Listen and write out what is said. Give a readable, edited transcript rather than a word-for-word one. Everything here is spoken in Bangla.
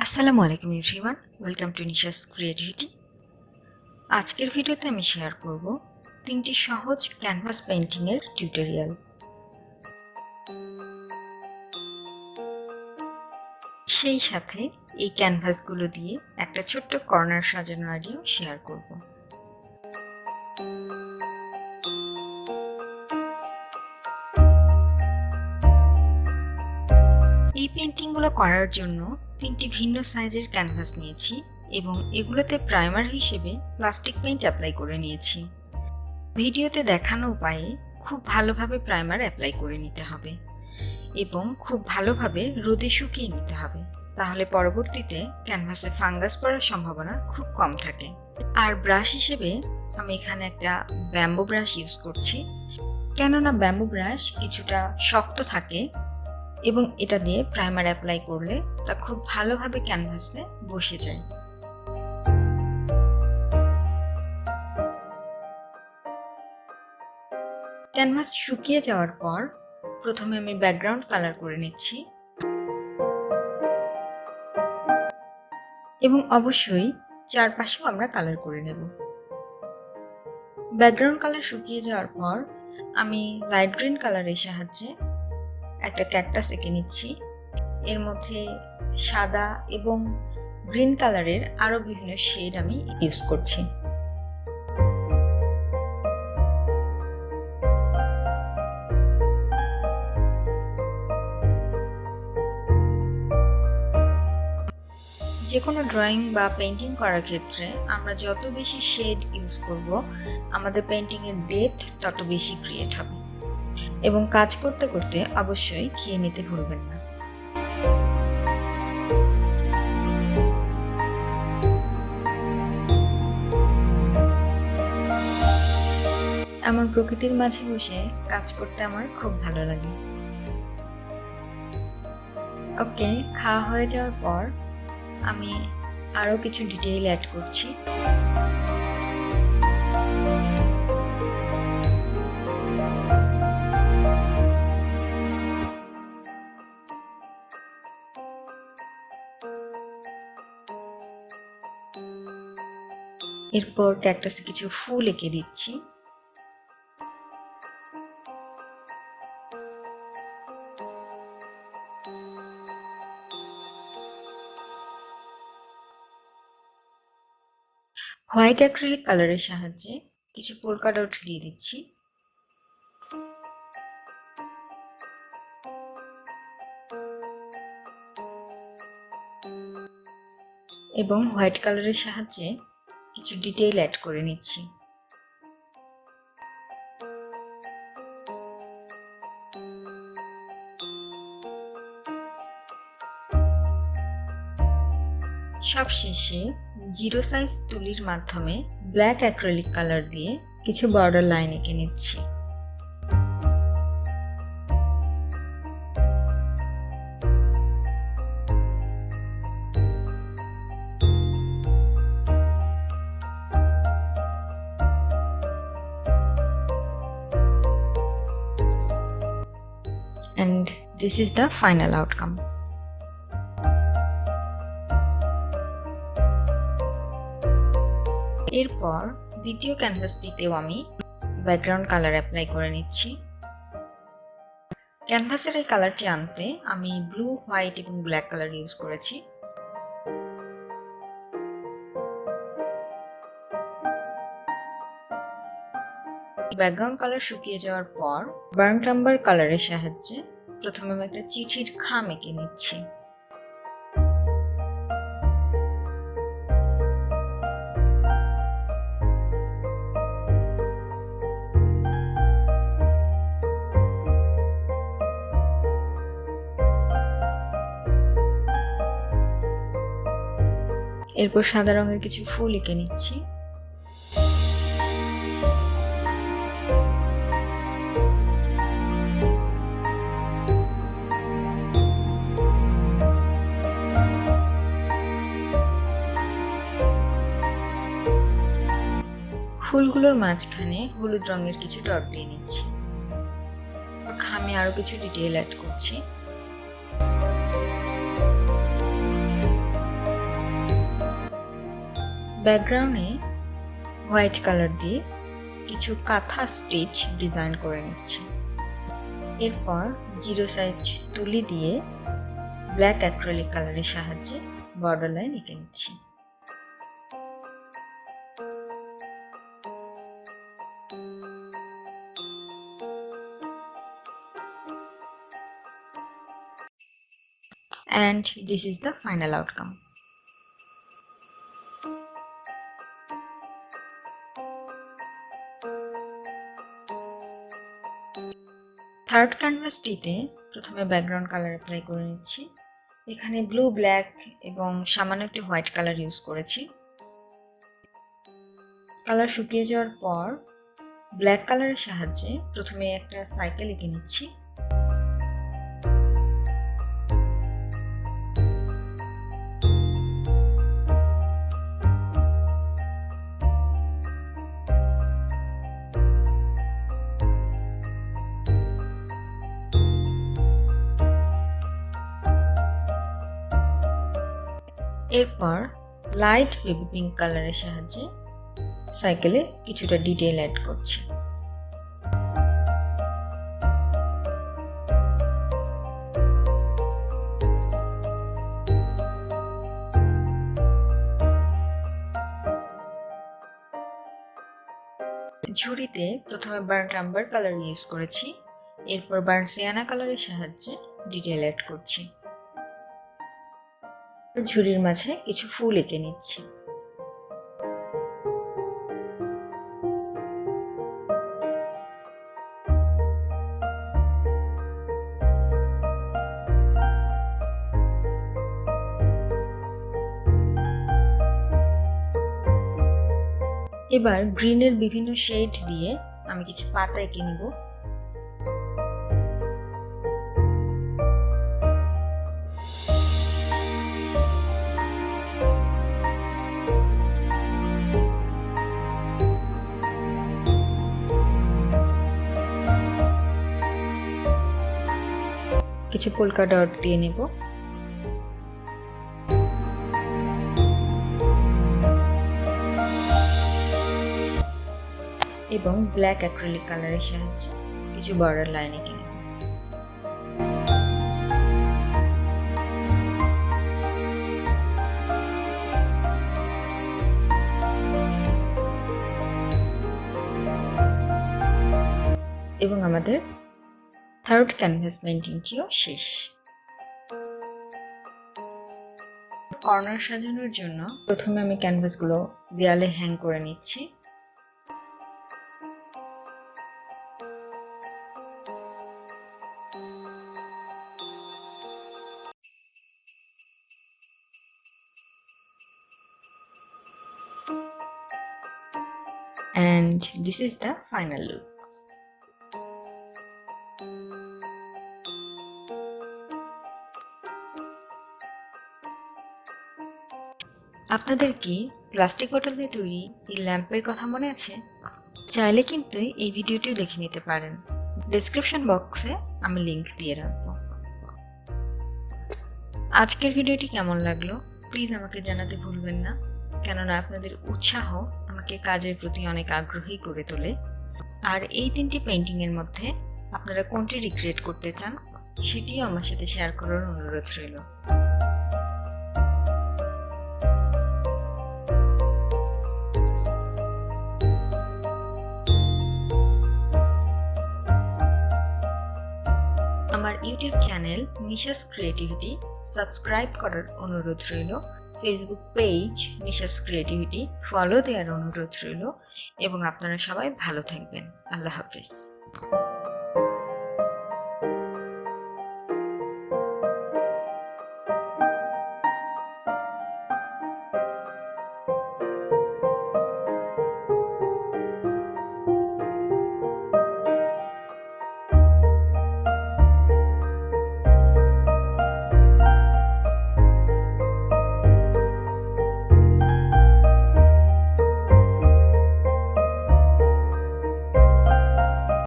আসসালামু আলাইকুম এভরিওয়ান, ওয়েলকাম টু নিশাস ক্রিয়েটিভিটি। আজকের ভিডিওতে আমি শেয়ার করব 3টি সহজ ক্যানভাস পেইন্টিংয়ের টিউটোরিয়াল। সেই সাথে এই ক্যানভাসগুলো দিয়ে একটা ছোট্ট কর্নার সাজানো আইডিয়াও শেয়ার করব। এই পেইন্টিংগুলো করার জন্য 3টি ভিন্ন সাইজের ক্যানভাস নিয়েছি এবং এগুলোতে প্রাইমার হিসেবে প্লাস্টিক পেইন্ট অ্যাপ্লাই করে নিয়েছি। ভিডিওতে দেখানো উপায়ে খুব ভালোভাবে প্রাইমার অ্যাপ্লাই করে নিতে হবে এবং খুব ভালোভাবে রোদে শুকিয়ে নিতে হবে, তাহলে পরবর্তীতে ক্যানভাসে ফাঙ্গাস পড়ার সম্ভাবনা খুব কম থাকে। আর ব্রাশ হিসেবে আমি এখানে একটা ব্যাম্বো ব্রাশ ইউজ করছি, কেননা ব্যাম্বো ব্রাশ কিছুটা শক্ত থাকে এবং এটা দিয়ে প্রাইমার অ্যাপ্লাই করলে তা খুব ভালোভাবে ক্যানভাসে বসে যায়। ক্যানভাস শুকিয়ে যাওয়ার পর প্রথমে আমি ব্যাকগ্রাউন্ড কালার করে নিচ্ছি এবং অবশ্যই চারপাশেও আমরা কালার করে নেব। ব্যাকগ্রাউন্ড কালার শুকিয়ে যাওয়ার পর আমি লাইট গ্রিন কালারের সাহায্যে একটা ক্যাকটাস এঁকে নিচ্ছি। এর মধ্যে সাদা এবং গ্রিন কালারের আরও বিভিন্ন শেড আমি ইউজ করছি। যে কোনো ড্রয়িং বা পেইন্টিং করার ক্ষেত্রে আমরা যত বেশি শেড ইউজ করব, আমাদের পেইন্টিংয়ের ডেপথ তত বেশি ক্রিয়েট হবে। এবং কাজ করতে করতে অবশ্যই খেয়ে নিতে ভুলবেন না। আমার প্রকৃতির মাঝে বসে কাজ করতে আমার খুব ভালো লাগে। ওকে, খাওয়া হয়ে যাওয়ার পর আমি আরও কিছু ডিটেইল অ্যাড করছি। এরপর ক্যাকটাসে কিছু ফুল এঁকে দিচ্ছি। হোয়াইট অ্যাক্রিলিক কালারের সাহায্যে কিছু পোলকা ডট দিয়ে দিচ্ছি। এবং হোয়াইট কালারের সাহায্যে কিছু ডিটেইল অ্যাড করে নিচ্ছি। সবশেষে জিরো সাইজ তুলির মাধ্যমে ব্ল্যাক অ্যাক্রিলিক কালার দিয়ে কিছু বর্ডার লাইন এঁকে নিচ্ছি। And this is the final outcome. এরপর দ্বিতীয় ক্যানভাসটিতেও আমি ব্যাকগ্রাউন্ড কালার অ্যাপ্লাই করে নিচ্ছি। ক্যানভাসের এই কালারটি আনতে আমি ব্লু, হোয়াইট এবং ব্ল্যাক কালার ইউজ করেছি। ব্যাকগ্রাউন্ড কালার শুকিয়ে যাওয়ার পর বার্ন টাম্বার কালারের সাহায্যে প্রথমে আমি একটা চিঠির খাম এঁকে নিচ্ছি। এরপর সাদা রঙের কিছু ফুল এঁকে নিচ্ছি। ফুলগুলোর মাঝখানে হলুদ রঙের কিছু ডট দিয়ে নিচ্ছি। খামে আরো কিছু ডিটেইল অ্যাড করছি। ব্যাকগ্রাউন্ডে হোয়াইট কালার দিয়ে কিছু কাঁথা স্টিচ ডিজাইন করে নিচ্ছি। এরপর 0 সাইজ তুলি দিয়ে ব্ল্যাক অ্যাক্রিলিক কালারের সাহায্যে বর্ডার লাইন এঁকে নিচ্ছি। And this is the final outcome. Third ক্যানভাসটিতে প্রথমে ব্যাকগ্রাউন্ড কালার অ্যাপ্লাই করে নিচ্ছি। এখানে ব্লু, ব্ল্যাক এবং সামান্য একটু হোয়াইট কালার ইউজ করেছি। কালার শুকিয়ে যাওয়ার পর ব্ল্যাক কালারের সাহায্যে প্রথমে একটা সাইকেল এঁকে নিচ্ছি। এরপর লাইট বেবি পিঙ্ক কালারের সাহায্যে সাইকেলে কিছুটা ডিটেইল অ্যাড করছি। ঝুড়িতে প্রথমে বার্ন্ট আম্বার কালার ইউজ করেছি, এরপর বার্ন্ট সিয়ানা কালারের সাহায্যে ডিটেইল অ্যাড করছি। ঝুড়ির মাঝে কিছু ফুল এঁকে নিচ্ছি। এবার গ্রিনের বিভিন্ন শেড দিয়ে আমি কিছু পাতা এঁকে নিব। কিছু পোলকা ডট দিয়ে নেব। এবং ব্ল্যাক অ্যাক্রিলিক কালারের সাহায্যে কিছু বর্ডার লাইন এঁকে নেব। এবং আমাদের থার্ড ক্যানভাস পেইন্টিংটিও শেষ। কর্নার সাজানোর জন্য প্রথমে আমি ক্যানভাসগুলো দেয়ালে হ্যাং করে নিচ্ছি। And this is the final look. আপনাদের কি প্লাস্টিক বোতল দিয়ে তৈরি এই ল্যাম্পের কথা মনে আছে? চাইলে কিন্তু এই ভিডিওটিও দেখে নিতে পারেন। ডেসক্রিপশন বক্সে আমি লিংক দিয়ে রাখবো। আজকের ভিডিওটি কেমন লাগলো প্লিজ আমাকে জানাতে ভুলবেন না, কেননা আপনাদের উৎসাহ আমাকে কাজের প্রতি অনেক আগ্রহী করে তোলে। আর এই 3টি পেইন্টিংয়ের মধ্যে আপনারা কোনটি রিক্রিয়েট করতে চান সেটিও আমার সাথে শেয়ার করার অনুরোধ রইল। আমার ইউটিউব চ্যানেল নিশাস ক্রিয়েটিভিটি সাবস্ক্রাইব করার অনুরোধ রইল। ফেসবুক পেজ নিশাস ক্রিয়েটিভিটি ফলো দেওয়ার অনুরোধ রইল। এবং আপনারা সবাই ভালো থাকবেন। আল্লাহ হাফিজ।